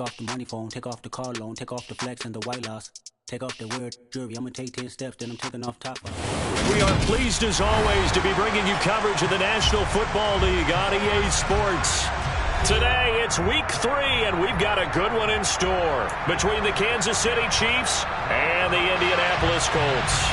off the money phone, take off the car loan, take off the flex and the white loss. Take off the weird jewelry. I'm going to take 10 steps, then I'm taking off top. We are pleased, as always, to be bringing you coverage of the National Football League on EA Sports. Today, it's Week 3, and we've got a good one in store between the Kansas City Chiefs and the Indianapolis Colts.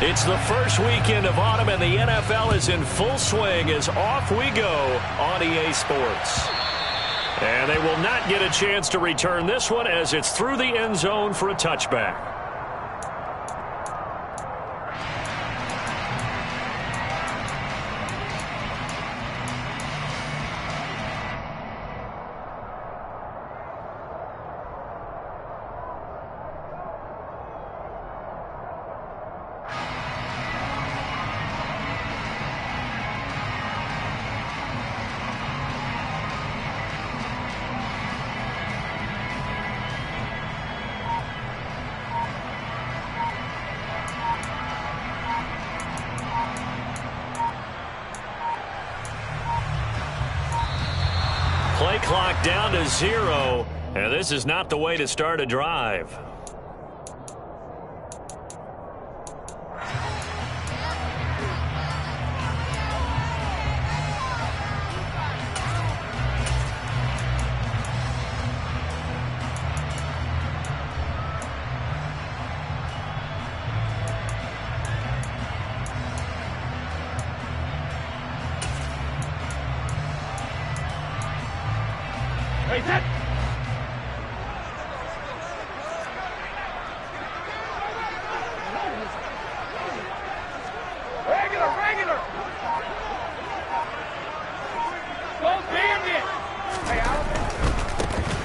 It's the first weekend of autumn, and the NFL is in full swing as off we go on EA Sports. And they will not get a chance to return this one as it's through the end zone for a touchback. Play clock down to 0, and this is not the way to start a drive.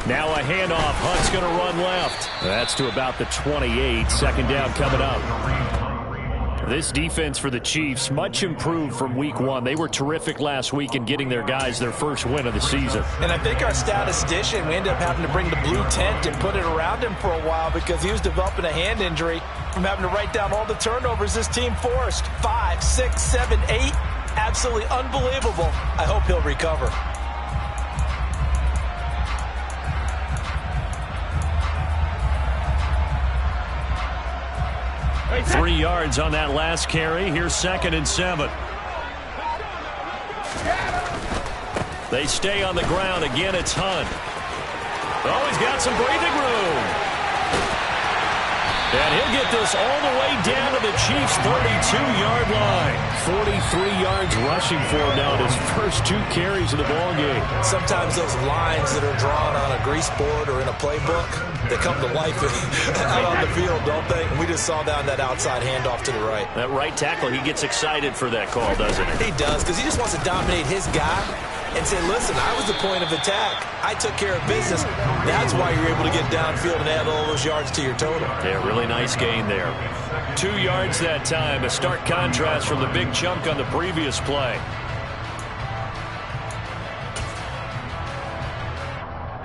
Now a handoff. Hunt's going to run left. That's to about the 28. Second down coming up. This defense for the Chiefs, much improved from Week 1. They were terrific last week in getting their guys their first win of the season. And I think our statistician, we ended up having to bring the blue tent and put it around him for a while because he was developing a hand injury from having to write down all the turnovers this team forced. 5, 6, 7, 8. Absolutely unbelievable. I hope he'll recover. 3 yards on that last carry. Here's 2nd and 7. They stay on the ground. Again, it's Hunt. Oh, he's got some breathing room. And he'll get this all the way down to the Chiefs' 32-yard line. 43 yards rushing for him now in his first 2 carries of the ballgame. Sometimes those lines that are drawn on a grease board or in a playbook, they come to life out on the field, don't they? And we just saw down that outside handoff to the right. That right tackle, he gets excited for that call, doesn't he? He does, because he just wants to dominate his guy and say, listen, I was the point of attack. I took care of business. That's why you're able to get downfield and add all those yards to your total. Yeah, really nice gain there. 2 yards that time, a stark contrast from the big chunk on the previous play.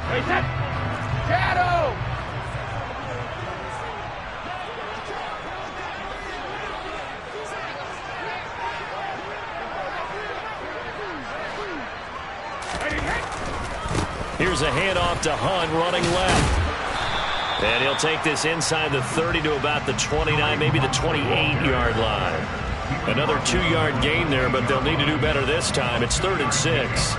Hey, that shadow! Here's a handoff to Hunt running left. And he'll take this inside the 30 to about the 29, maybe the 28-yard line. Another 2-yard gain there, but they'll need to do better this time. It's 3rd and 6.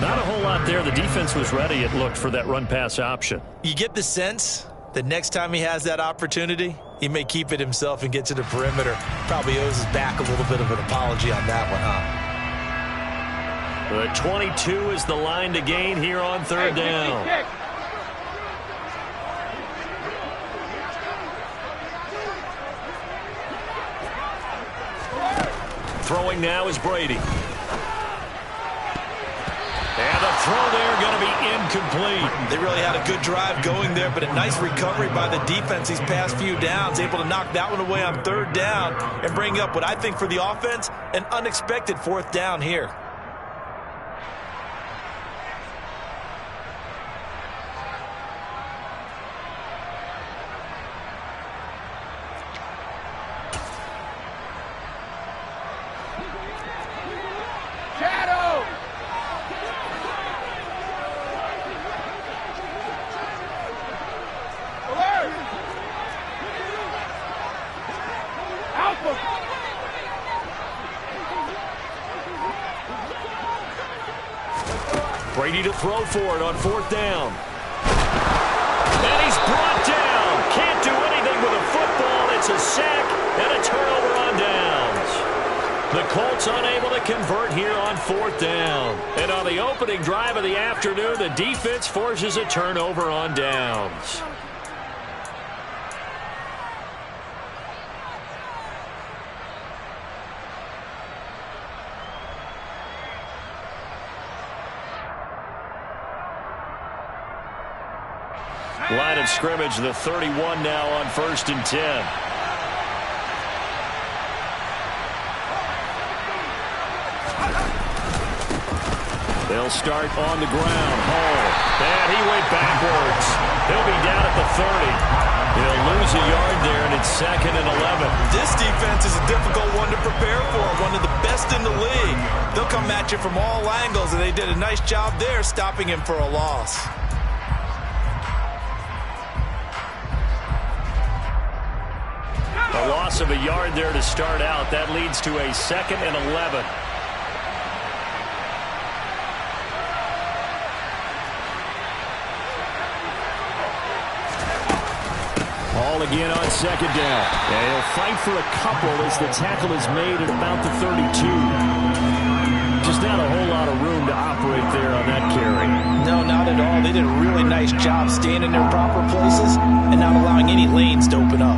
Not a whole lot there. The defense was ready, it looked, for that run-pass option. You get the sense that next time he has that opportunity, he may keep it himself and get to the perimeter. Probably owes his back a little bit of an apology on that one, huh? The 22 is the line to gain here on 3rd down. Throwing now is Brady. And the throw there going to be incomplete. They really had a good drive going there, but a nice recovery by the defense these past few downs, able to knock that one away on 3rd down and bring up what I think for the offense, an unexpected 4th down here. Brady to throw for it on 4th down. And he's brought down. Can't do anything with a football. It's a sack and a turnover on downs. The Colts unable to convert here on 4th down. And on the opening drive of the afternoon, the defense forces a turnover on downs. Line of scrimmage, the 31 now on 1st and 10. They'll start on the ground. Hall. And he went backwards. He'll be down at the 30. He'll lose a yard there, and it's 2nd and 11. This defense is a difficult one to prepare for, one of the best in the league. They'll come at you from all angles, and they did a nice job there stopping him for a loss. A loss of a yard there to start out. That leads to a 2nd and 11. Ball again on 2nd down. And he'll fight for a couple as the tackle is made at about the 32. Just not a whole lot of room to operate there on that carry. No, not at all. They did a really nice job staying in their proper places and not allowing any lanes to open up.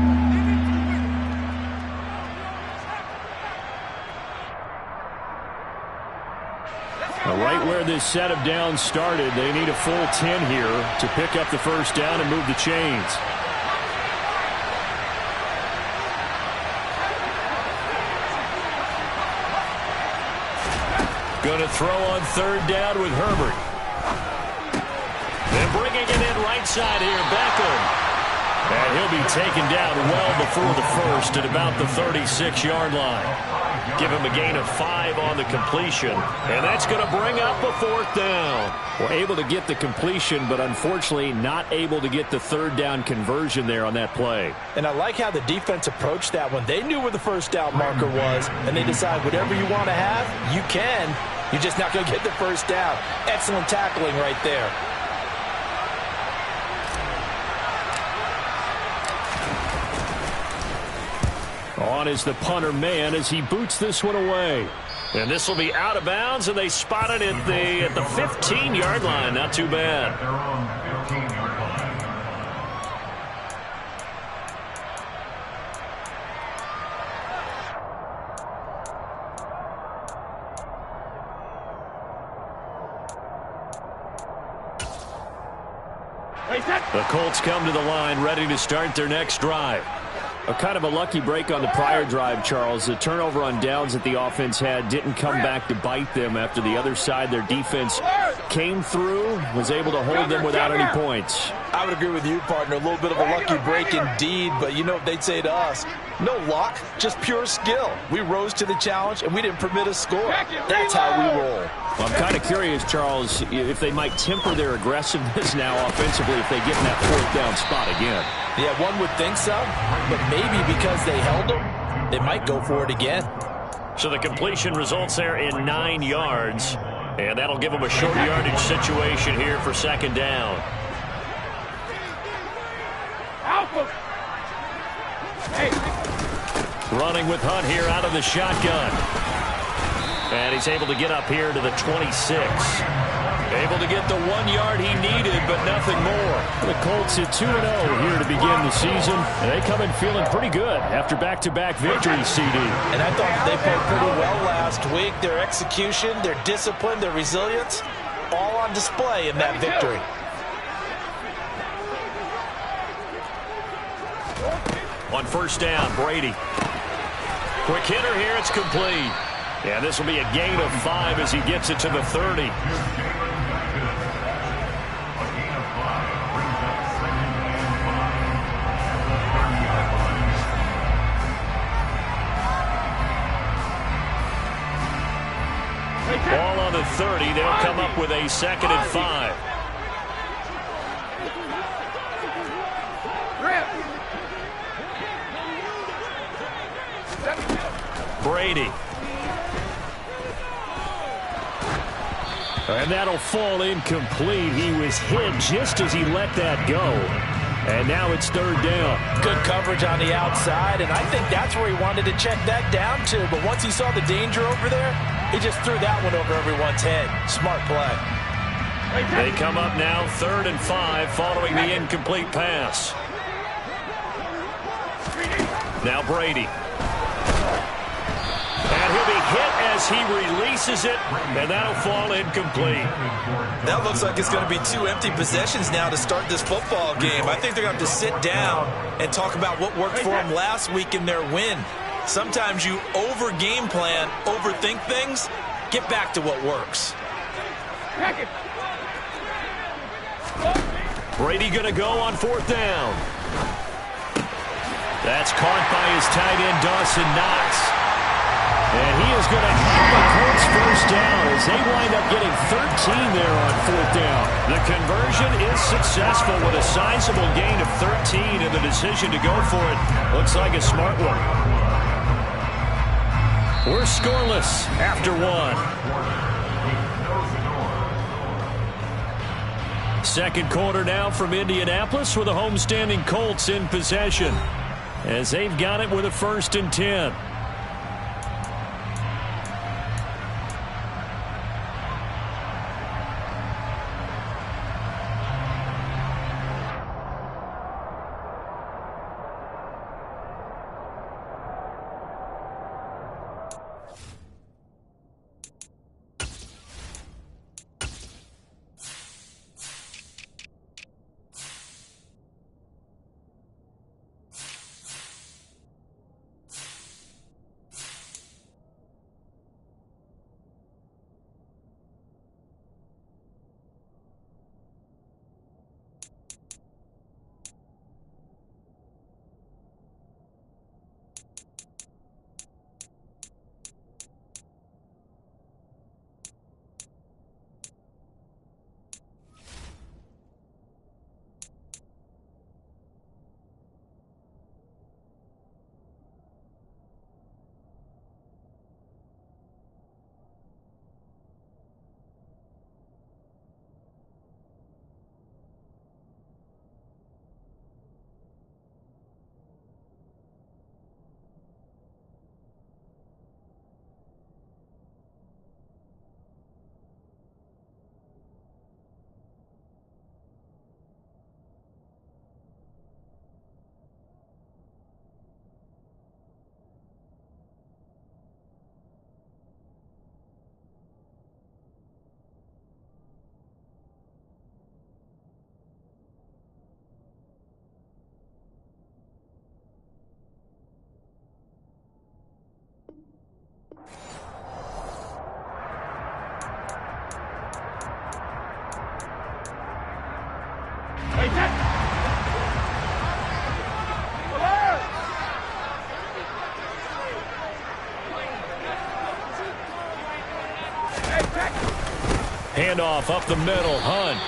Right where this set of downs started, they need a full 10 here to pick up the 1st down and move the chains. Going to throw on 3rd down with Herbert. Then bringing it in right side here, Beckham. And he'll be taken down well before the 1st at about the 36-yard line. Give him a gain of 5 on the completion. And that's going to bring up a 4th down. Well, able to get the completion, but unfortunately not able to get the 3rd down conversion there on that play. And I like how the defense approached that one. They knew where the 1st down marker was, and they decide whatever you want to have, you can. You're just not going to get the 1st down. Excellent tackling right there. On is the punter man as he boots this one away. And this will be out of bounds, and they spot it at the 15-yard line. Not too bad. The Colts come to the line ready to start their next drive. A kind of a lucky break on the prior drive, Charles. The turnover on downs that the offense had didn't come back to bite them after the other side. Their defense came through, was able to hold them without any points. I would agree with you, partner. A little bit of a lucky break indeed, but you know what they'd say to us? No luck, just pure skill. We rose to the challenge, and we didn't permit a score. That's how we roll. Well, I'm kind of curious, Charles, if they might temper their aggressiveness now offensively if they get in that 4th down spot again. Yeah, one would think so, but maybe because they held them, they might go for it again. So the completion results there in 9 yards, and that'll give them a short yardage situation here for 2nd down. Running with Hunt here out of the shotgun. And he's able to get up here to the 26. Able to get the 1 yard he needed, but nothing more. The Colts at 2-0 here to begin the season. And they come in feeling pretty good after back-to-back victories, CD. And I thought they played pretty well last week. Their execution, their discipline, their resilience, all on display in that victory. On 1st down, Brady. Quick hitter here, it's complete. Yeah, this will be a gain of 5 as he gets it to the 30. Ball on the 30. They'll come up with a 2nd and 5. Brady. And that'll fall incomplete. He was hit just as he let that go. And now it's third down. Good coverage on the outside, and I think that's where he wanted to check that down to. But once he saw the danger over there, he just threw that one over everyone's head. Smart play. They come up now 3rd and 5 following the incomplete pass. Now Brady. And he'll be hit as he releases it, and that'll fall incomplete. That looks like it's going to be 2 empty possessions now to start this football game. I think they're going to have to sit down and talk about what worked for them last week in their win. Sometimes you over-game plan, overthink things. Get back to what works. Brady going to go on 4th down. That's caught by his tight end, Dawson Knox. And he is going to have a Colts first down as they wind up getting 13 there on 4th down. The conversion is successful with a sizable gain of 13, and the decision to go for it looks like a smart one. We're scoreless after 1. Second quarter now from Indianapolis with the homestanding Colts in possession as they've got it with a 1st and 10. Handoff up the middle. Hunt.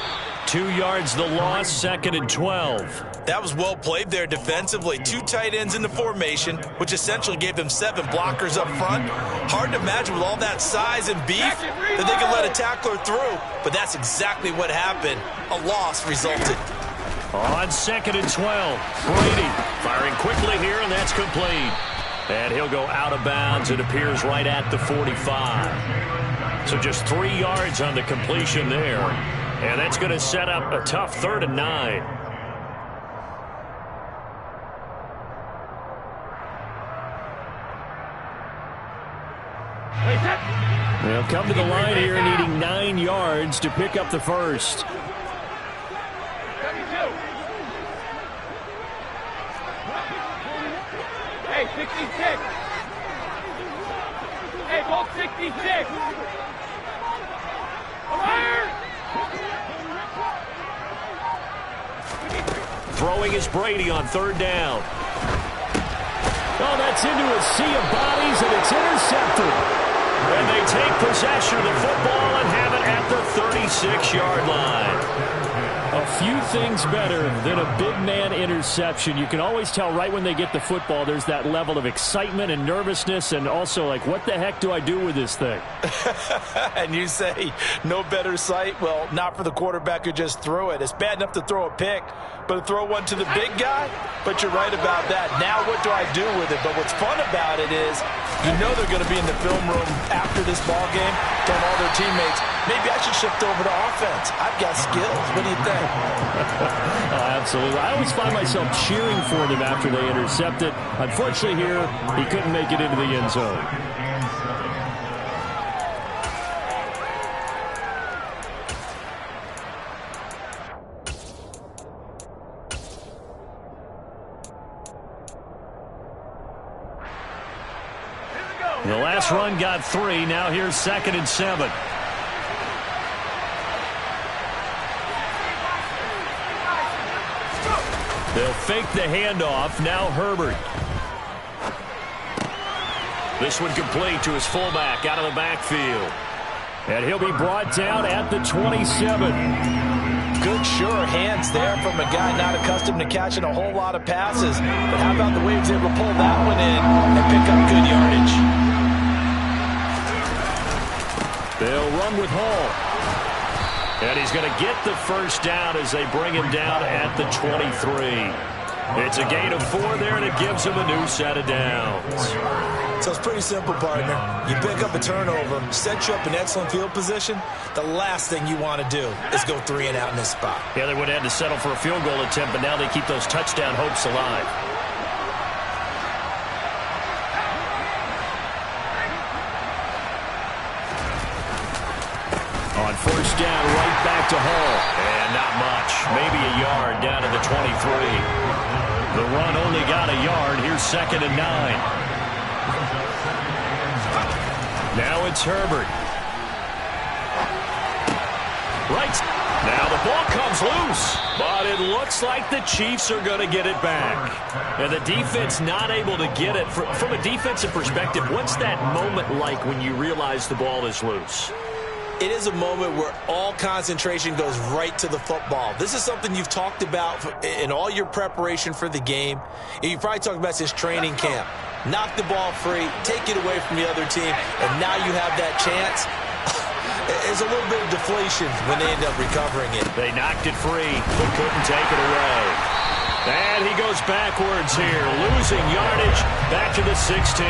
2 yards the loss, 2nd and 12. That was well played there defensively. 2 tight ends in the formation, which essentially gave them 7 blockers up front. Hard to imagine with all that size and beef that they could let a tackler through, but that's exactly what happened. A loss resulted. On 2nd and 12, Brady firing quickly here, and that's complete. And he'll go out of bounds. It appears right at the 45. So just 3 yards on the completion there. And that's going to set up a tough 3rd and 9. They'll come to the line here needing 9 yards to pick up the first. Hey, 66. Hey, ball 66. Throwing is Brady on 3rd down. Oh, that's into a sea of bodies, and it's intercepted. And they take possession of the football and have it at the 36-yard line. A few things better than a big man interception. You can always tell right when they get the football, there's that level of excitement and nervousness, and also like, what the heck do I do with this thing? And you say no better sight? Well, not for the quarterback who just threw it. It's bad enough to throw a pick, but to throw one to the big guy? But you're right about that. Now what do I do with it? But what's fun about it is you know they're going to be in the film room after this ball game, telling all their teammates, maybe I should shift over to offense. I've got skills. What do you think? Oh, absolutely. I always find myself cheering for them after they intercept it. Unfortunately here, he couldn't make it into the end zone. The last run got 3. Now here's 2nd and 7. They'll fake the handoff. Now Herbert. This one complete to his fullback out of the backfield. And he'll be brought down at the 27. Good, sure hands there from a guy not accustomed to catching a whole lot of passes. But how about the way he was able to pull that one in and pick up good yardage? They'll run with Hall. And he's going to get the first down as they bring him down at the 23. It's a gain of 4 there, and it gives him a new set of downs. So it's pretty simple, partner. You pick up a turnover, set you up in excellent field position. The last thing you want to do is go 3 and out in this spot. Yeah, they would have had to settle for a field goal attempt, but now they keep those touchdown hopes alive. On first down, right back to Hall. And not much. Maybe a yard down to the 23. The run only got a yard. Here's 2nd and 9. Now it's Herbert. Right. Now the ball comes loose. But it looks like the Chiefs are going to get it back. And the defense not able to get it. From a defensive perspective, what's that moment like when you realize the ball is loose? It is a moment where all concentration goes right to the football. This is something you've talked about in all your preparation for the game. You probably talked about since training camp. Knock the ball free, take it away from the other team, and now you have that chance. There's a little bit of deflation when they end up recovering it. They knocked it free, but couldn't take it away. And he goes backwards here, losing yardage back to the 16.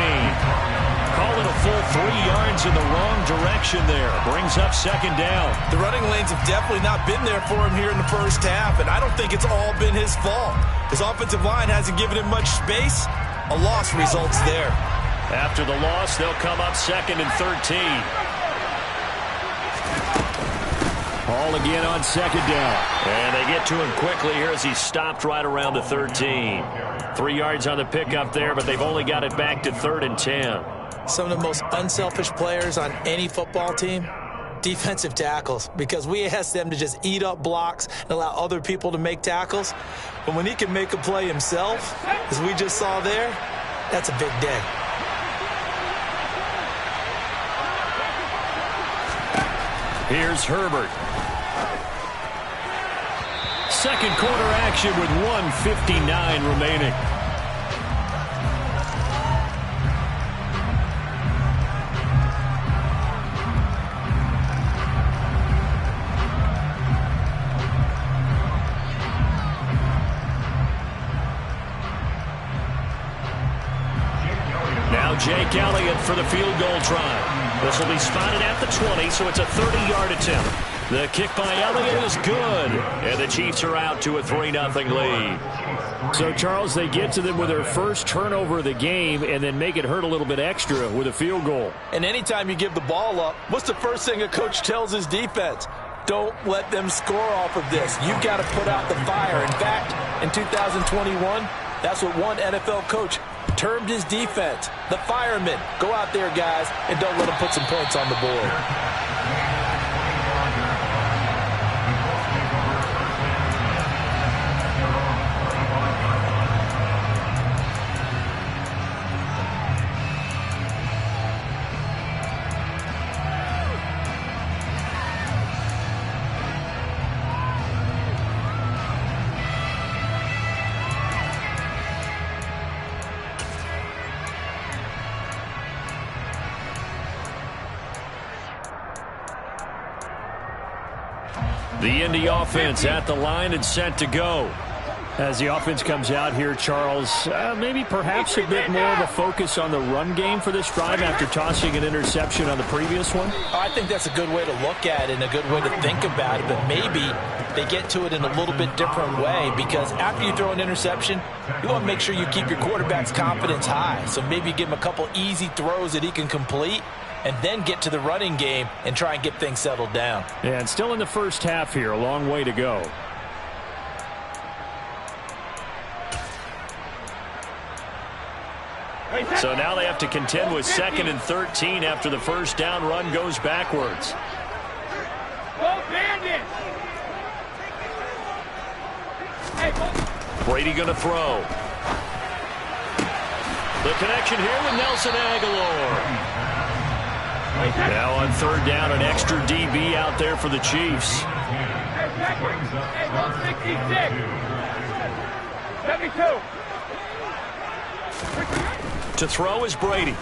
Calling a full 3 yards in the wrong direction there. Brings up 2nd down. The running lanes have definitely not been there for him here in the first half, and I don't think it's all been his fault. His offensive line hasn't given him much space. A loss results there. After the loss, they'll come up 2nd and 13. Hall again on 2nd down. And they get to him quickly here as he stopped right around the 13. 3 yards on the pickup there, but they've only got it back to 3rd and 10. Some of the most unselfish players on any football team, defensive tackles, because we ask them to just eat up blocks and allow other people to make tackles. But when he can make a play himself, as we just saw there, that's a big day. Here's Herbert. Second quarter action with 1:59 remaining. Now Jake Elliott for the field goal try. This will be spotted at the 20, so it's a 30-yard attempt. The kick by Elliott is good, and the Chiefs are out to a 3-0 lead. So, Charles, they get to them with their first turnover of the game and then make it hurt a little bit extra with a field goal. And anytime you give the ball up, what's the first thing a coach tells his defense? Don't let them score off of this. You've got to put out the fire. In fact, in 2021, that's what one NFL coach termed his defense. The firemen. Go out there, guys, and don't let them put some points on the board. The Indy offense at the line and set to go. As the offense comes out here, Charles, maybe perhaps a bit more of a focus on the run game for this drive after tossing an interception on the previous one? I think that's a good way to look at it and a good way to think about it, but maybe they get to it in a little bit different way, because after you throw an interception, you want to make sure you keep your quarterback's confidence high. So maybe give him a couple easy throws that he can complete and then get to the running game and try and get things settled down. And still in the first half here, a long way to go. So now they have to contend with 2nd and 13 after the first down run goes backwards. Brady going to throw. The connection here with Nelson Aguilar. Now on 3rd down, an extra DB out there for the Chiefs. 72. To throw is Brady.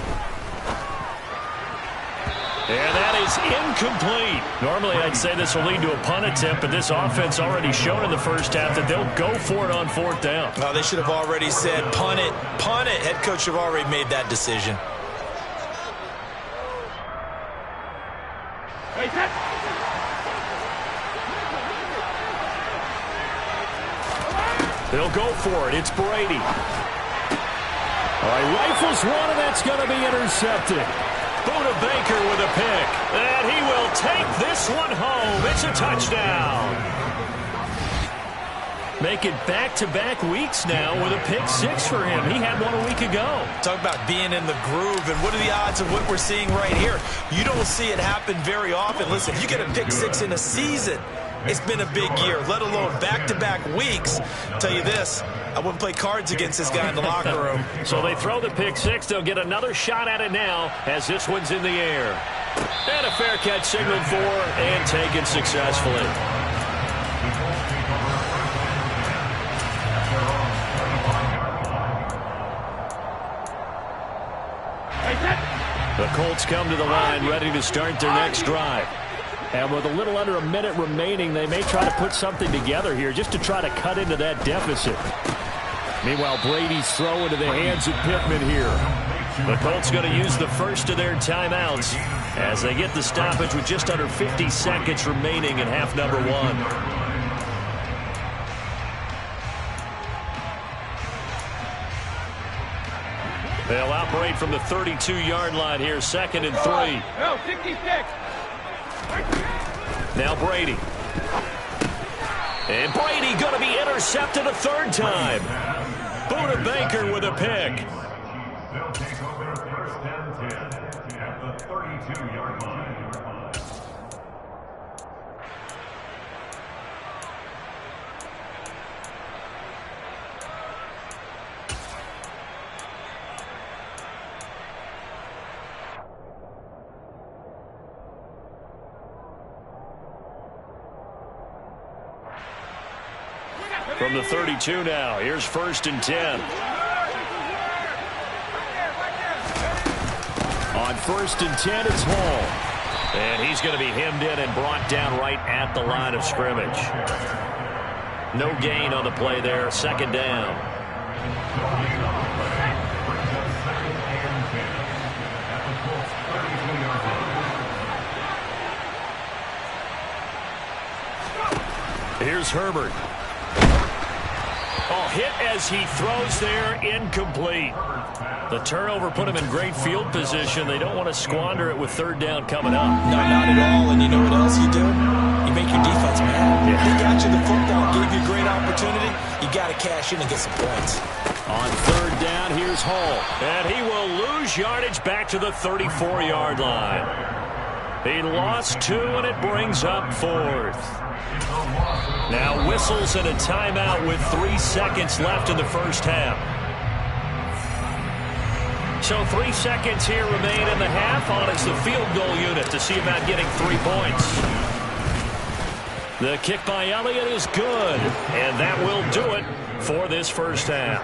And that is incomplete. Normally I'd say this will lead to a punt attempt, but this offense already shown in the first half that they'll go for it on 4th down. Well, they should have already said punt it, punt it. Head coach should have already made that decision. They'll go for it. It's Brady. All right, rifles one, and that's going to be intercepted. Buda Baker with a pick. And he will take this one home. It's a touchdown. Making back-to-back weeks now with a pick 6 for him. He had one a week ago. Talk about being in the groove, and what are the odds of what we're seeing right here? You don't see it happen very often. Listen, you get a pick 6 in a season, it's been a big year, let alone back-to-back weeks. I'll tell you this, I wouldn't play cards against this guy in the locker room. So they throw the pick 6. They'll get another shot at it now as this one's in the air. And a fair catch signaled for and taken successfully. The Colts come to the line ready to start their next drive. And with a little under a minute remaining, they may try to put something together here just to try to cut into that deficit. Meanwhile, Brady's throw into the hands of Pittman here. The Colts going to use the first of their timeouts as they get the stoppage with just under 50 seconds remaining in half number 1. They'll operate from the 32-yard line here, 2nd and 3. No, 66. Now Brady. And Brady going to be intercepted a 3rd time. Buda Baker with a pick. They'll take over 1st and 10 at the 32-yard line. From the 32 now, here's 1st and 10. On 1st and 10, it's Hall. And he's going to be hemmed in and brought down right at the line of scrimmage. No gain on the play there, 2nd down. Here's Herbert. Oh, hit as he throws there, incomplete. The turnover put him in great field position. They don't want to squander it with 3rd down coming up. No, not at all. And you know what else you do? You make your defense mad. Yeah. They got you the football, gave you a great opportunity. You got to cash in and get some points. On 3rd down, here's Hall. And he will lose yardage back to the 34-yard line. He lost 2, and it brings up 4th. Now whistles and a timeout with 3 seconds left in the first half. So 3 seconds here remain in the half on as the field goal unit to see about getting 3 points. The kick by Elliott is good, and that will do it for this first half.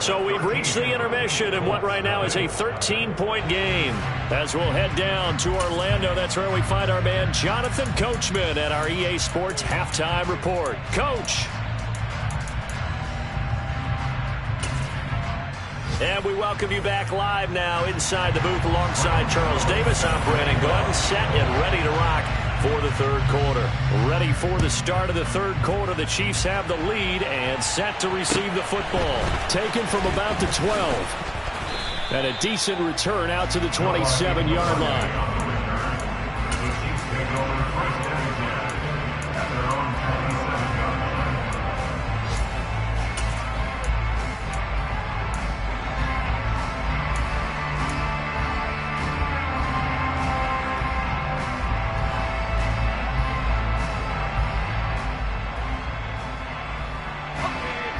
So we've reached the intermission in what right now is a 13-point game. As we'll head down to Orlando, that's where we find our man Jonathan Coachman at our EA Sports Halftime Report. Coach. And we welcome you back live now inside the booth alongside Charles Davis. I'm Brandon Gordon, set and ready to rock for the third quarter. Ready for the start of the third quarter. The Chiefs have the lead and set to receive the football. Taken from about the 12. And a decent return out to the 27-yard line.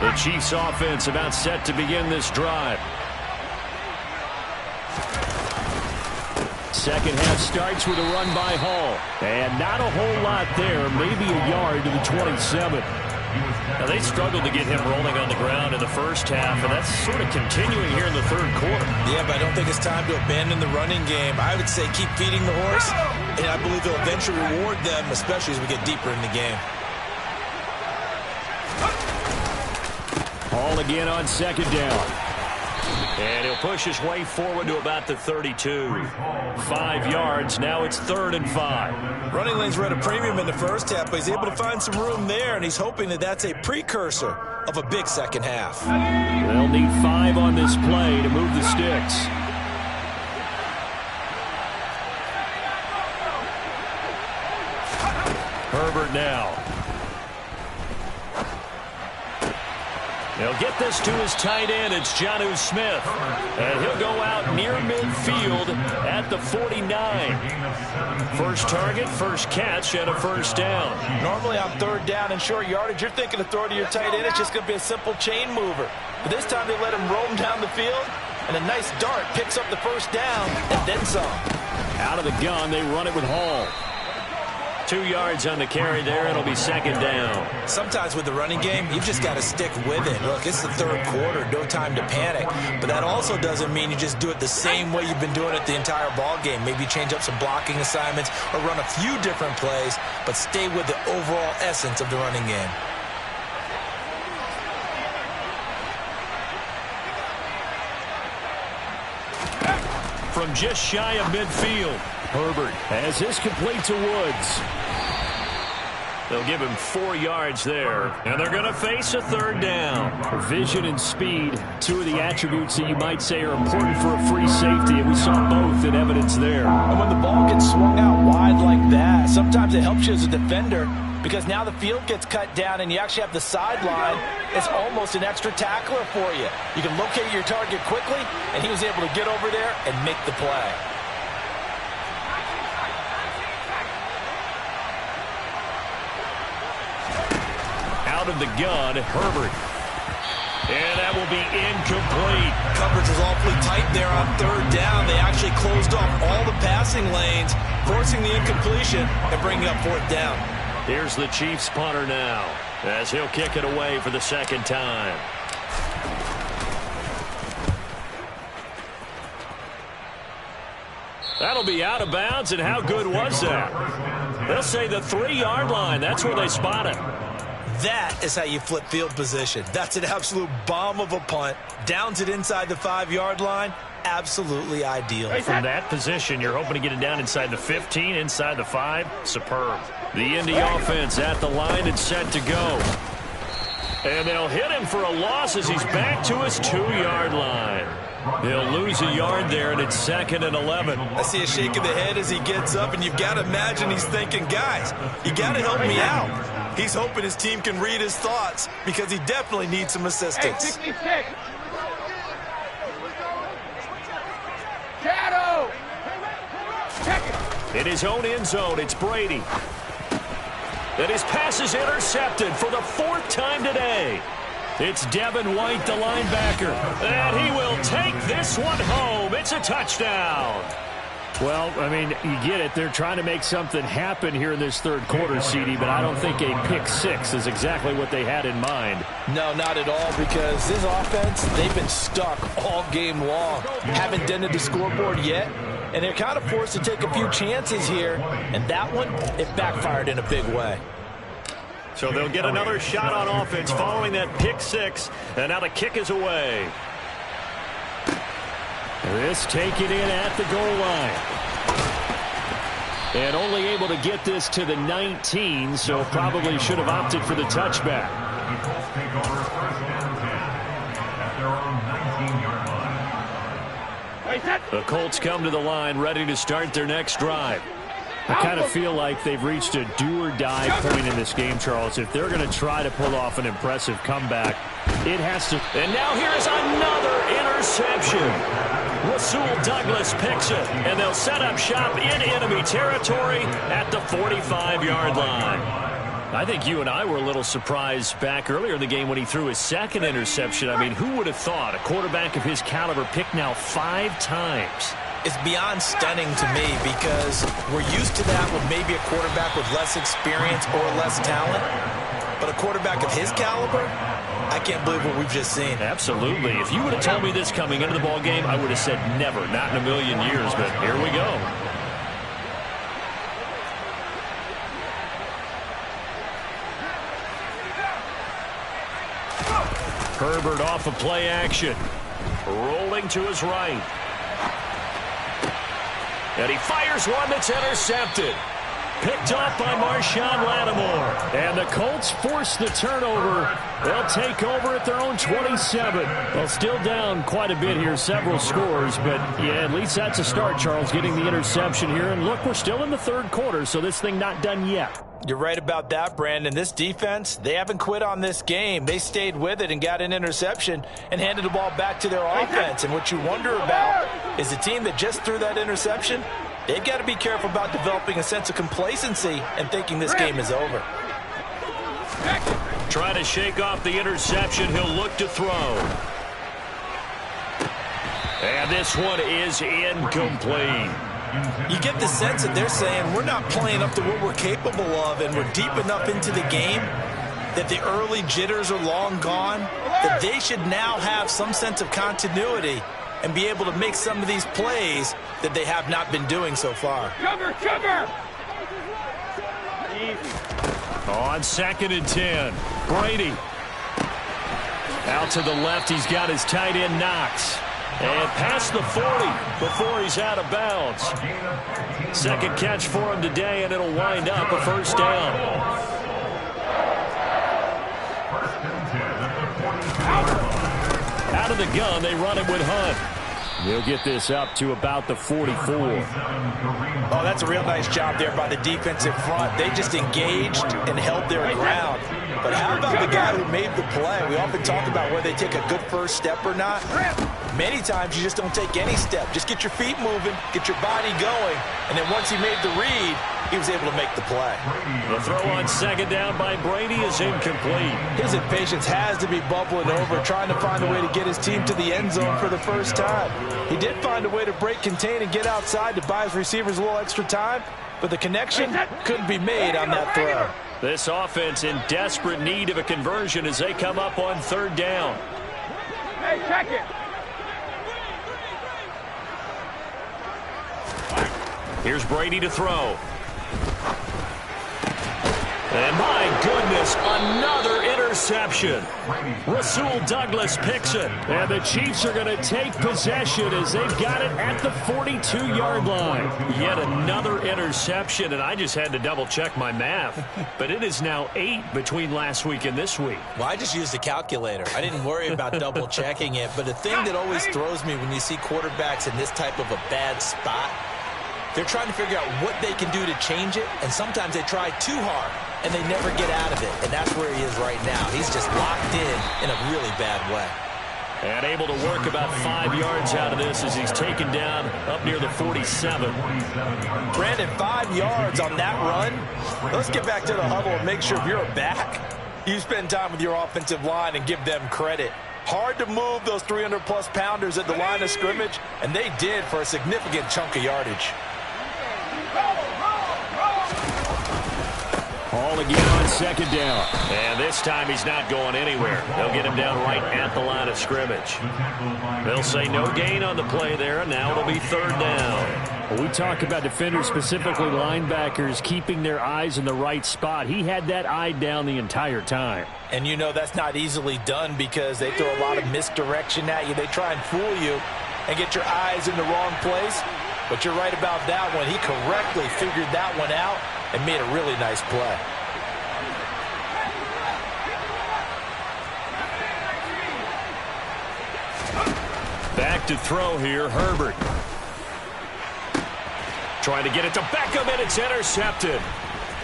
The Chiefs offense about set to begin this drive. Second half starts with a run by Hall. And not a whole lot there, maybe a yard to the 27. Now they struggled to get him rolling on the ground in the first half, and that's sort of continuing here in the third quarter. Yeah, but I don't think it's time to abandon the running game. I would say keep feeding the horse, and I believe they'll eventually reward them, especially as we get deeper in the game. Hall again on second down. And he'll push his way forward to about the 32. 5 yards. Now it's 3rd and 5. Running lanes were at a premium in the first half, but he's able to find some room there, and he's hoping that that's a precursor of a big second half. They'll need 5 on this play to move the sticks. Herbert now. He'll get this to his tight end. It's Jonnu Smith. And he'll go out near midfield at the 49. First target, first catch, and a first down. Normally on third down and short yardage, you're thinking to throw to your tight end. It's just going to be a simple chain mover. But this time they let him roam down the field, and a nice dart picks up the first down and then some. Out of the gun, they run it with Hall. 2 yards on the carry there. It'll be second down. Sometimes with the running game, you've just got to stick with it. Look, it's the third quarter. No time to panic. But that also doesn't mean you just do it the same way you've been doing it the entire ball game. Maybe change up some blocking assignments or run a few different plays, but stay with the overall essence of the running game. From just shy of midfield, Herbert has his complete to Woods. they'll give him 4 yards there, and they're going to face a third down. Vision and speed, 2 of the attributes that you might say are important for a free safety, and we saw both in evidence there. And when the ball gets swung out wide like that, sometimes it helps you as a defender, because now the field gets cut down and you actually have the sideline. It's almost an extra tackler for you. You can locate your target quickly, and he was able to get over there and make the play. Out of the gun, Herbert. And that will be incomplete. Coverage was awfully tight there on third down. They actually closed off all the passing lanes, forcing the incompletion and bringing up fourth down. Here's the Chiefs punter now, as he'll kick it away for the second time. That'll be out of bounds, and how good was that? They'll say the 3-yard line. That's where they spot it. That is how you flip field position. That's an absolute bomb of a punt. Downs it inside the 5-yard line. Absolutely ideal. From that position, you're hoping to get it down inside the 15, inside the 5. Superb. The Indy offense at the line and set to go. And they'll hit him for a loss as he's back to his 2-yard line. He'll lose a yard there, and it's 2nd and 11. I see a shake of the head as he gets up, and you've got to imagine he's thinking, guys, you got to help me out. He's hoping his team can read his thoughts because he definitely needs some assistance. Hey, 66. Shadow. Check it. In his own end zone, it's Brady. And his pass is intercepted for the 4th time today. It's Devin White, the linebacker. And he will take this one home. It's a touchdown. Well, I mean, you get it. They're trying to make something happen here in this third quarter, CD, but I don't think a pick six is exactly what they had in mind. No, not at all, because this offense, they've been stuck all game long. Haven't dented the scoreboard yet, and they're kind of forced to take a few chances here, and that one, it backfired in a big way. So they'll get another shot on offense following that pick six, and now the kick is away. This taken in at the goal line. And only able to get this to the 19, so probably should have opted for the touchback. The Colts take over first and 10 at their own 19-yard line. The Colts come to the line ready to start their next drive. I kind of feel like they've reached a do-or-die point in this game, Charles. If they're going to try to pull off an impressive comeback, it has to. And now here's another interception. Rasul Douglas picks it, and they'll set up shop in enemy territory at the 45-yard line. I think you and I were a little surprised back earlier in the game when he threw his second interception. I mean, who would have thought a quarterback of his caliber picked now 5 times? It's beyond stunning to me because we're used to that with maybe a quarterback with less experience or less talent. But a quarterback of his caliber, I can't believe what we've just seen. Absolutely. If you would have told me this coming into the ball game, I would have said never, not in a million years. But here we go. Herbert off of play action. Rolling to his right. And he fires one that's intercepted. Picked off by Marshawn Lattimore. And the Colts force the turnover. They'll take over at their own 27. Well, still down quite a bit here, several scores. But, yeah, at least that's a start, Charles, getting the interception here. And, look, we're still in the third quarter, so this thing not done yet. You're right about that, Brandon. This defense, they haven't quit on this game. They stayed with it and got an interception and handed the ball back to their offense. And what you wonder about is the team that just threw that interception, they've got to be careful about developing a sense of complacency and thinking this game is over. Trying to shake off the interception. He'll look to throw. And this one is incomplete. You get the sense that they're saying we're not playing up to what we're capable of, and we're deep enough into the game that the early jitters are long gone, that they should now have some sense of continuity and be able to make some of these plays that they have not been doing so far. Cover! On 2nd and 10, Brady. Out to the left, he's got his tight end Knox. And past the 40 before he's out of bounds. Second catch for him today, and it'll wind up a first down. Out of the gun, they run it with Hunt. He'll get this up to about the 44. Oh, that's a real nice job there by the defensive front. They just engaged and held their ground. But how about the guy who made the play? We often talk about whether they take a good first step or not. Many times you just don't take any step. Just get your feet moving, get your body going, and then once he made the read, he was able to make the play. The throw on 2nd down by Brady is incomplete. His impatience has to be bubbling over, trying to find a way to get his team to the end zone for the first time. He did find a way to break contain and get outside to buy his receivers a little extra time, but the connection couldn't be made on that throw. This offense in desperate need of a conversion as they come up on 3rd down. Hey, check it. Here's Brady to throw. And my goodness, another interception. Rasul Douglas picks it. And the Chiefs are going to take possession as they've got it at the 42-yard line. Yet another interception, and I just had to double-check my math. But it is now 8 between last week and this week. Well, I just used the calculator. I didn't worry about double-checking it. But the thing that always throws me when you see quarterbacks in this type of a bad spot, they're trying to figure out what they can do to change it, and sometimes they try too hard, and they never get out of it, and that's where he is right now. He's just locked in a really bad way. And able to work about 5 yards out of this as he's taken down up near the 47. Brandon, 5 yards on that run. Let's get back to the huddle and make sure if you're a back, you spend time with your offensive line and give them credit. Hard to move those 300-plus pounders at the line of scrimmage, and they did for a significant chunk of yardage. again on second down. And this time he's not going anywhere. They'll get him down right at the line of scrimmage. They'll say no gain on the play there, and now it'll be third down. Well, we talk about defenders, specifically linebackers, keeping their eyes in the right spot. He had that eye down the entire time. And you know that's not easily done because they throw a lot of misdirection at you. They try and fool you and get your eyes in the wrong place. But you're right about that one. He correctly figured that one out and made a really nice play. Back to throw here, Herbert. Trying to get it to Beckham, and it's intercepted.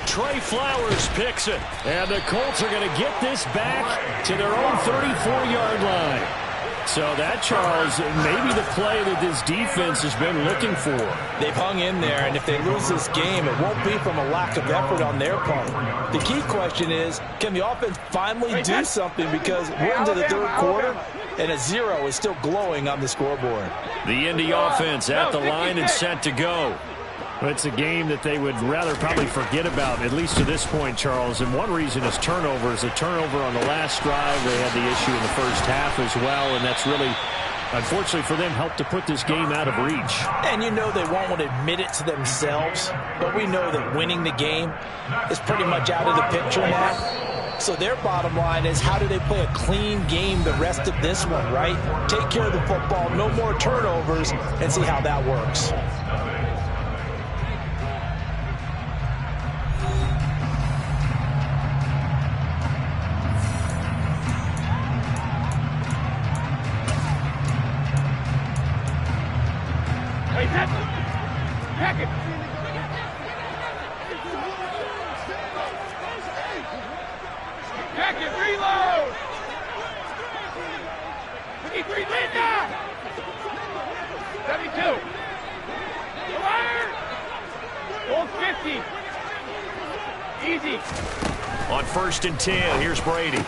Trey Flowers picks it. And the Colts are going to get this back to their own 34-yard line. So that, Charles, maybe the play that this defense has been looking for. They've hung in there, and if they lose this game, it won't be from a lack of effort on their part. The key question is, can the offense finally do something? Because we're into the third quarter, and a 0 is still glowing on the scoreboard. The Indy offense at the line and set to go. It's a game that they would rather probably forget about, at least to this point, Charles. And one reason is turnovers. A turnover on the last drive. They had the issue in the first half as well, and that's really, unfortunately for them, helped to put this game out of reach. And you know they won't want to admit it to themselves, but we know that winning the game is pretty much out of the picture now. So their bottom line is, how do they play a clean game the rest of this one, right? Take care of the football, no more turnovers, and see how that works. Pack it. Pack it. Reload. 53 Linda. 72. Fire. Hold 50. Easy. On 1st and 10, here's Brady.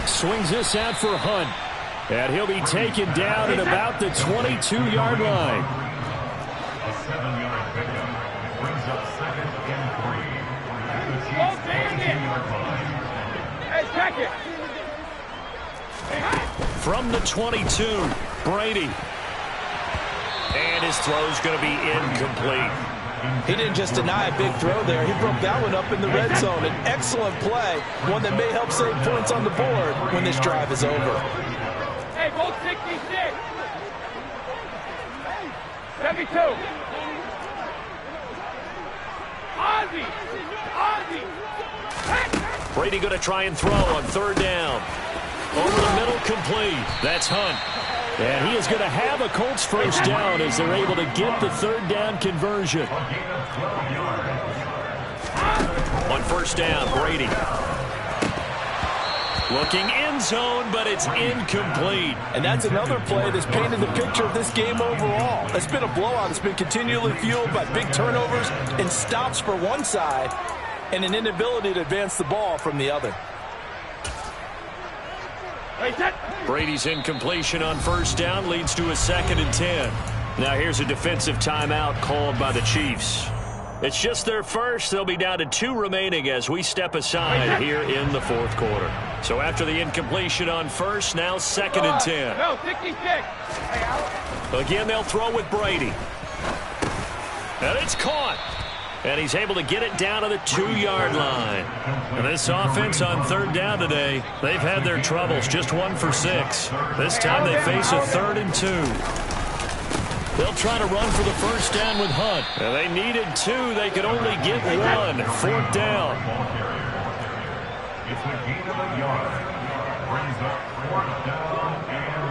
Swings this out for Hunt. And he'll be taken down at about the 22-yard line. A 7-yard pickup brings up 2nd and 3. Don't stand it. Hey, check it. From the 22, Brady. And his throw's going to be incomplete. He didn't just deny a big throw there. He broke that one up in the red zone. An excellent play, one that may help save points on the board when this drive is over. Hey, goal 66. 72. Ozzy. Ozzy. Brady going to try and throw on 3rd down. Over the middle, complete. That's Hunt. And he is going to have a Colts first down as they're able to get the 3rd down conversion. On 1st down, Brady. Looking end zone, but it's incomplete. And that's another play that's painted the picture of this game overall. It's been a blowout. It's been continually fueled by big turnovers and stops for one side and an inability to advance the ball from the other. Brady's incompletion on 1st down leads to a 2nd and 10. Now here's a defensive timeout called by the Chiefs. It's just their first. They'll be down to 2 remaining as we step aside here in the 4th quarter. So after the incompletion on 1st, now 2nd and 10. No, 66. Again, they'll throw with Brady. And it's caught. And he's able to get it down to the 2-yard line. And this offense on 3rd down today, they've had their troubles. Just 1 for 6. This time they face a 3rd and 2. They'll try to run for the first down with Hunt. And they needed 2. They could only get 1. 4th down. It's a gain of a yard. Brings up 4th down and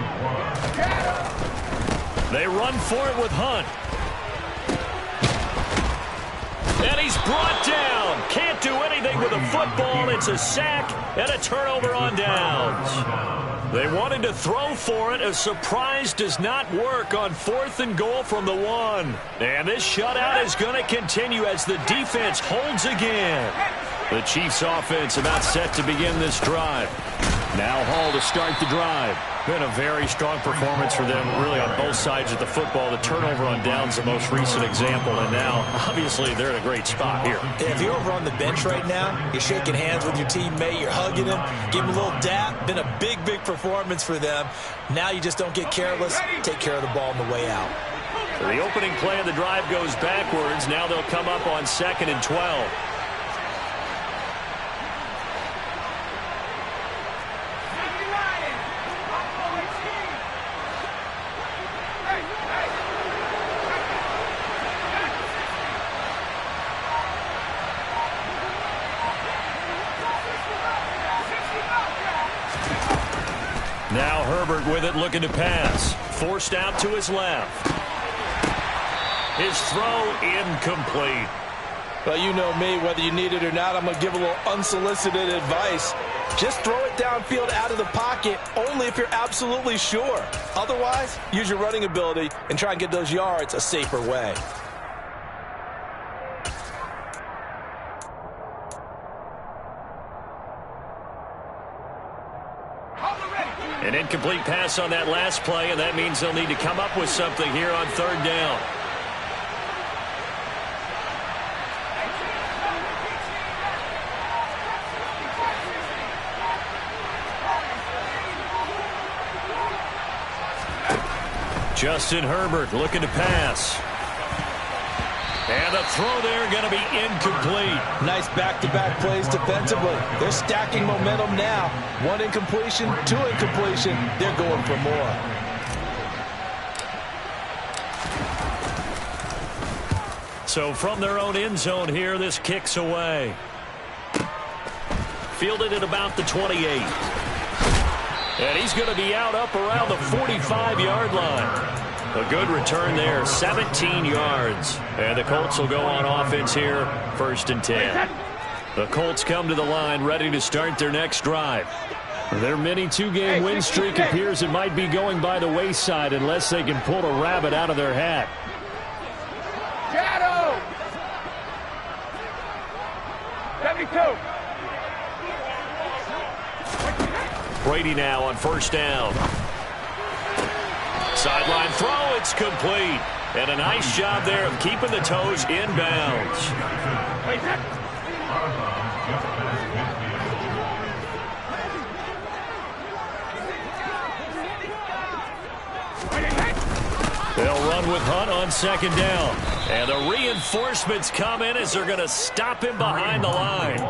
1. They run for it with Hunt. And he's brought down. Can't do anything with a football. It's a sack and a turnover on downs. They wanted to throw for it. A surprise does not work on 4th and goal from the 1. And this shutout is going to continue as the defense holds again. The Chiefs offense about set to begin this drive. Now Hall to start the drive. Been a very strong performance for them, really, on both sides of the football. The turnover on downs, the most recent example, and now, obviously, they're in a great spot here. If you're over on the bench right now, you're shaking hands with your teammate, you're hugging him, give him a little dap. Been a big, big performance for them. Now you just don't get careless. Take care of the ball on the way out. So the opening play of the drive goes backwards. Now they'll come up on 2nd and 12. Now Herbert with it, looking to pass. Forced out to his left. His throw incomplete. Well, you know me, whether you need it or not, I'm going to give a little unsolicited advice. Just throw it downfield out of the pocket, only if you're absolutely sure. Otherwise, use your running ability and try and get those yards a safer way. An incomplete pass on that last play, and that means they'll need to come up with something here on 3rd down. Justin Herbert looking to pass. And the throw there going to be incomplete. Nice back-to-back plays defensively. They're stacking momentum now. 1 incompletion, 2 incompletion. They're going for more. So from their own end zone here, this kicks away. Fielded at about the 28. And he's going to be out up around the 45-yard line. A good return there, 17 yards. And the Colts will go on offense here, 1st and 10. The Colts come to the line, ready to start their next drive. Their mini 2-game win streak appears it might be going by the wayside unless they can pull a rabbit out of their hat. Shadow! 72. Brady now on 1st down. Sideline throw, it's complete. And a nice job there of keeping the toes in bounds. They'll run with Hunt on 2nd down. And the reinforcements come in as they're going to stop him behind the line.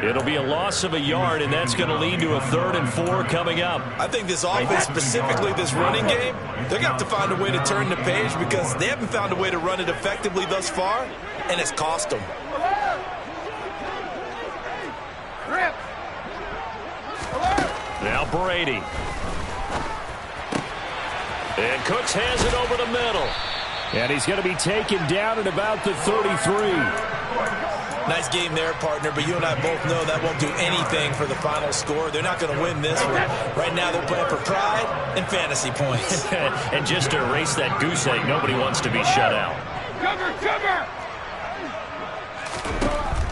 It'll be a loss of a yard, and that's going to lead to a 3rd and 4 coming up. I think this offense, specifically this running game, they're going to have to find a way to turn the page because they haven't found a way to run it effectively thus far, and it's cost them. Now Brady. And Cooks has it over the middle. And he's going to be taken down at about the 33. Nice game there, partner, but you and I both know that won't do anything for the final score. They're not going to win this one. Right now they're playing for pride and fantasy points. And just to erase that goose egg, nobody wants to be shut out. Cover!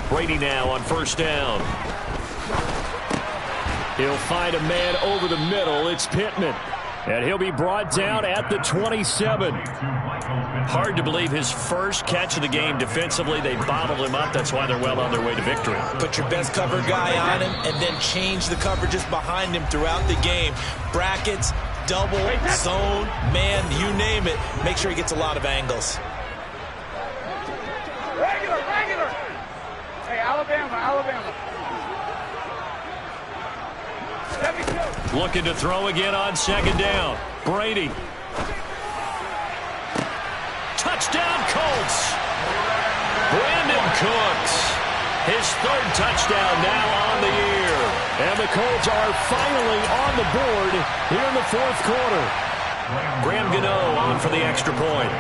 Brady now on 1st down. He'll find a man over the middle. It's Pittman. And he'll be brought down at the 27. Hard to believe his first catch of the game defensively. They bottled him up. That's why they're well on their way to victory. Put your best cover guy on him and then change the coverages behind him throughout the game. Brackets, double, zone, man, you name it. Make sure he gets a lot of angles. Regular! Hey, Alabama. 72. Looking to throw again on 2nd down. Brady. Touchdown, Colts. Brandon Cooks. His 3rd touchdown now on the year. And the Colts are finally on the board here in the 4th quarter. Graham Gano on for the extra point.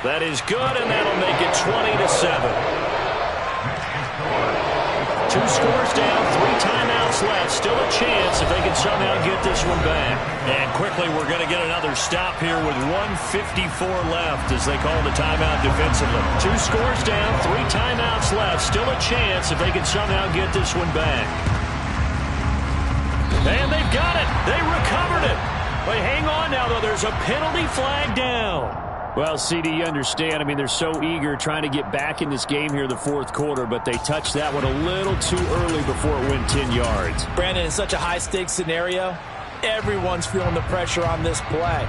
That is good, and that'll make it 20-7. 2 scores down, 3 timeouts left. Still a chance if they can somehow get this one back. And quickly, we're going to get another stop here with 1:54 left as they call the timeout defensively. 2 scores down, 3 timeouts left. Still a chance if they can somehow get this one back. And they've got it. They recovered it. But hang on now, though. There's a penalty flag down. Well, CD, you understand. I mean, they're so eager trying to get back in this game here in the fourth quarter, but they touched that one a little too early before it went 10 yards. Brandon, in such a high-stakes scenario, everyone's feeling the pressure on this play.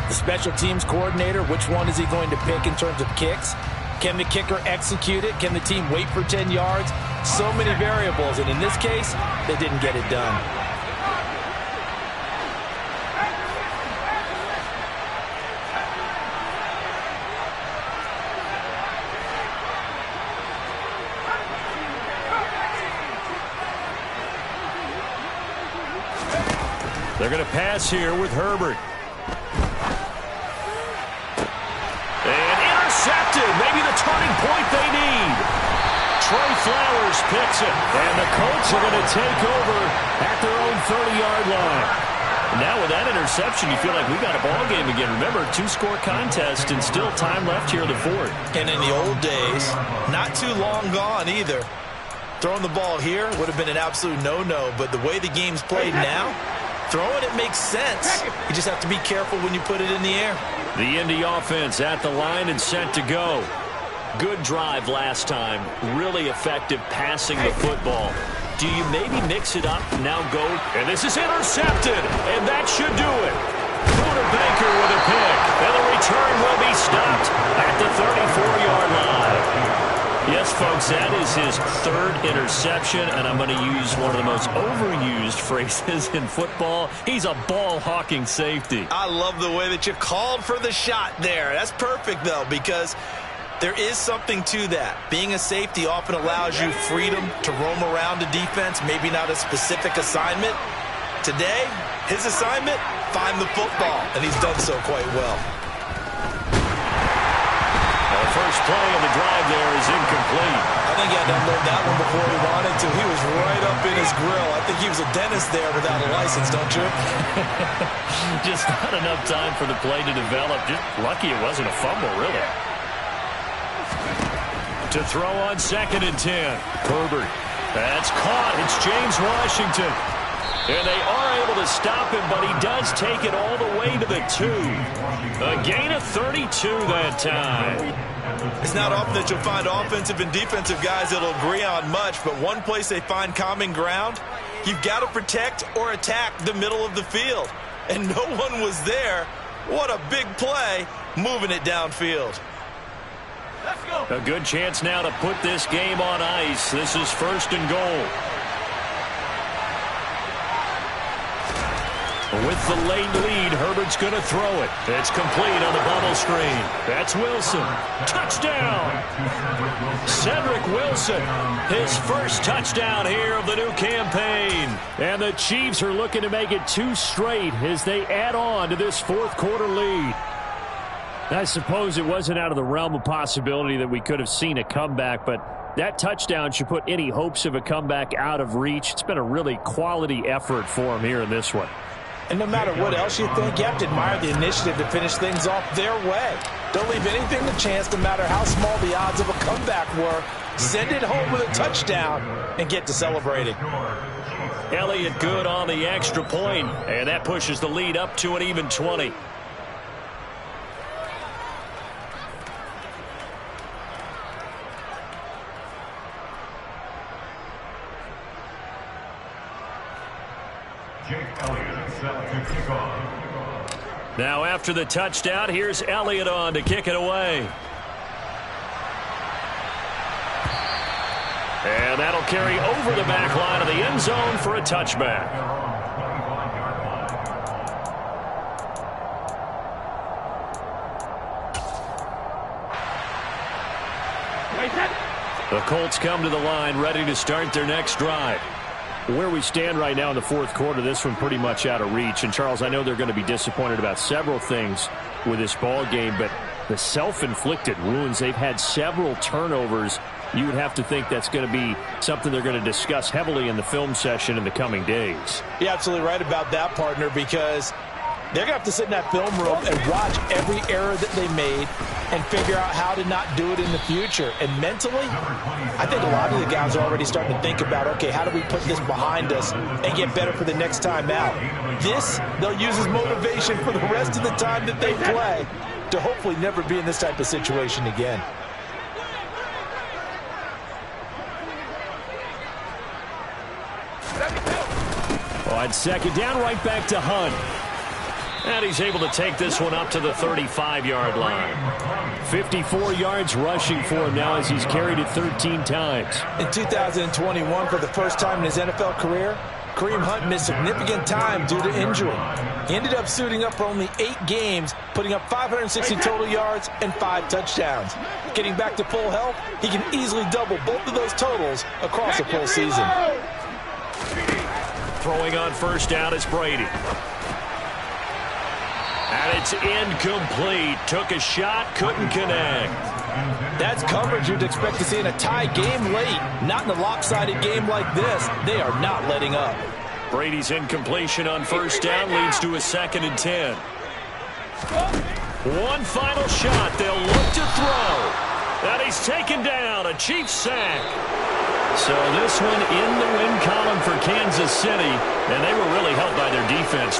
The special teams coordinator, which one is he going to pick in terms of kicks? Can the kicker execute it? Can the team wait for 10 yards? So many variables, and in this case, they didn't get it done. They're going to pass here with Herbert. And intercepted. Maybe the turning point they need. Trey Flowers picks it. And the Colts are going to take over at their own 30-yard line. Now with that interception, you feel like we got a ball game again. Remember, 2-score contest and still time left here in the fourth. And in the old days, not too long gone either. Throwing the ball here would have been an absolute no-no, but the way the game's played now, throwing it makes sense. You just have to be careful when you put it in the air. The Indy offense at the line and set to go. Good drive last time. Really effective passing the football. Do you maybe mix it up, now go? And this is intercepted, and that should do it. Buda Baker with a pick, and the return will be stopped at the 34-yard line. Yes, folks, that is his 3rd interception, and I'm going to use one of the most overused phrases in football. He's a ball-hawking safety. I love the way that you called for the shot there. That's perfect, though, because there is something to that. Being a safety often allows you freedom to roam around a defense, maybe not a specific assignment. Today, his assignment, find the football, and he's done so quite well. The first play of the drive there is incomplete. I think he had to unload that one before he wanted to. He was right up in his grill. I think he was a dentist there without a license, don't you? Just not enough time for the play to develop. Just lucky it wasn't a fumble, really. To throw on 2nd and 10. Herbert. That's caught. It's James Washington. And they are able to stop him, but he does take it all the way to the 2. A gain of 32 that time. It's not often that you'll find offensive and defensive guys that'll agree on much, but one place they find common ground, you've got to protect or attack the middle of the field. And no one was there. What a big play, moving it downfield. Let's go. A good chance now to put this game on ice. This is 1st and goal. With the late lead, Herbert's going to throw it. It's complete on the bubble screen. That's Wilson. Touchdown! Cedric Wilson, his first touchdown here of the new campaign. And the Chiefs are looking to make it 2 straight as they add on to this 4th quarter lead. I suppose it wasn't out of the realm of possibility that we could have seen a comeback, but that touchdown should put any hopes of a comeback out of reach. It's been a really quality effort for him here in this one. And no matter what else you think, you have to admire the initiative to finish things off their way. Don't leave anything to chance, no matter how small the odds of a comeback were. Send it home with a touchdown and get to celebrating. Elliott good on the extra point, and that pushes the lead up to an even 20. Now after the touchdown, here's Elliott on to kick it away. And that'll carry over the back line of the end zone for a touchback. The Colts come to the line ready to start their next drive. Where we stand right now in the 4th quarter, this one pretty much out of reach. And, Charles, I know they're going to be disappointed about several things with this ball game, but the self-inflicted wounds, they've had several turnovers you would have to think that's going to be something they're going to discuss heavily in the film session in the coming days. You're absolutely right about that, partner, because they're going to have to sit in that film room and watch every error that they made and figure out how to not do it in the future. And mentally, I think a lot of the guys are already starting to think about, okay, how do we put this behind us and get better for the next time out? This, they'll use as motivation for the rest of the time that they play to hopefully never be in this type of situation again. On second down, right back to Hunt. And he's able to take this one up to the 35-yard line. 54 yards rushing for him now as he's carried it 13 times. In 2021, for the first time in his NFL career, Kareem Hunt missed significant time due to injury. He ended up suiting up for only 8 games, putting up 560 total yards and 5 touchdowns. Getting back to full health, he can easily double both of those totals across a full season. Throwing on first down is Brady. And it's incomplete. Took a shot, couldn't connect. That's coverage you'd expect to see in a tie game late. Not in a lopsided game like this. They are not letting up. Brady's incompletion on first down leads to a 2nd and 10. One final shot. They'll look to throw. And he's taken down. A Chiefs sack. So this one in the win column for Kansas City, and they were really helped by their defense.